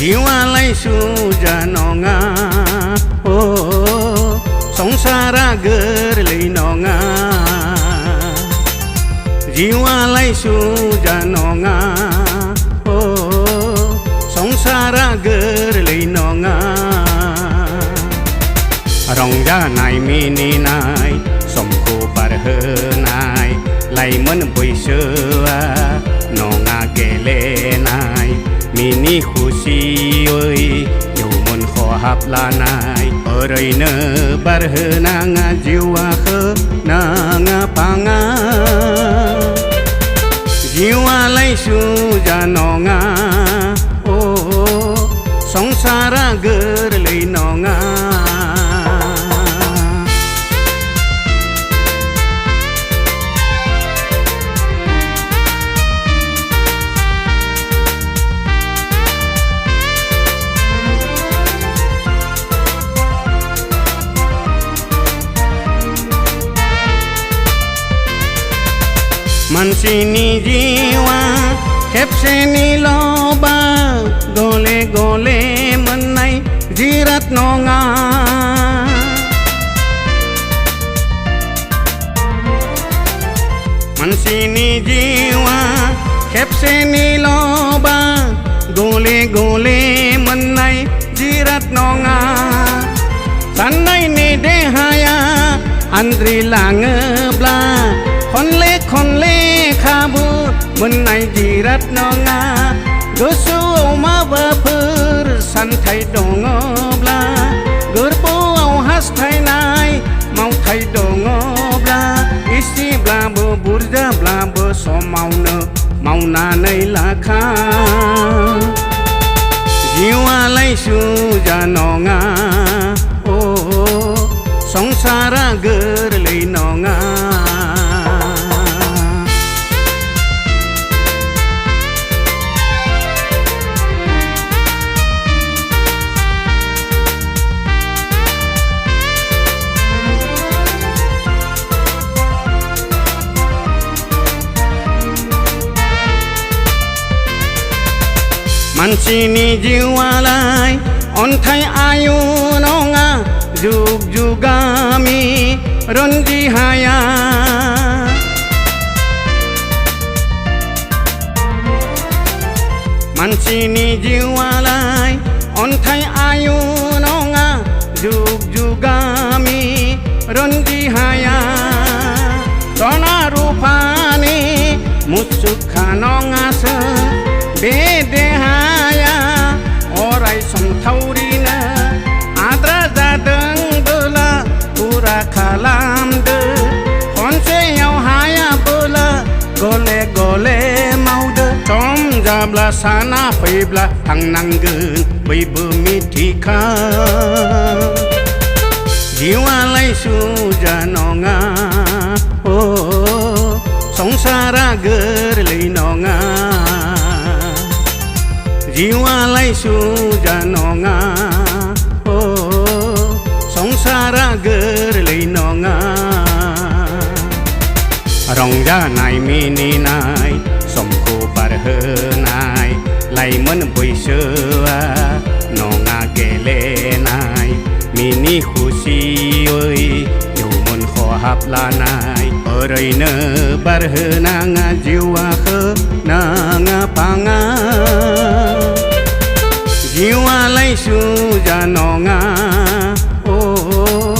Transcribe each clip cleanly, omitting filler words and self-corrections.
Jiualai suja nonga oh songsara gerlei nonga Jiualai suja nonga oh songsara gerlei nonga Rongja nai mini nai somku parhenai lai men boisua nonga gele nai mini khusi ơi nhiều môn khó hấp la nai ở đây nơ bar nanga jiwa khơ nanga panga Jiualai suja nonga oh songsara gerlei nonga Mansini jiwa kepseni loba gole gole menai jirat nonga Mansini jiwa kepseni loba gole gole menai jirat nonga Sanai ni dehaya andri langebla Kon le kabu menai jirat nonga Gosu ma bapur santai dongobla Gerpo au has thai nai mau thai dongobla Isi bla bo burja bla bo so mau na nei la kha Jiualai suja nonga oh songsara gerlei nonga Mansini jiualai on thai ayu nonga juk jugami ronji haya Mansini jiualai on thai ayu nonga juk jugami ronji haya Tona rupani musukha nonga se bede haya orai som thaurina adra jadeng bola pura khalam de khonse yau haya bola gole gole mau de tom jabla sana paibla thang nanggeun beibu mitika Jiualai suja nonga oh songsara gerlei nonga Jiualai suja nonga oh songsara gerlei nonga Rongja nai mini nai somku parhenai lai men boisua nonga gele nai mini khusi ơi nhiều môn khó hấp la nai ở đây nơ bar nanga jiwa khơ nanga panga Jiualai suja nonga oh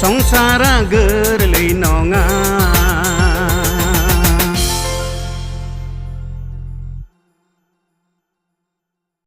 songsara gerlei nonga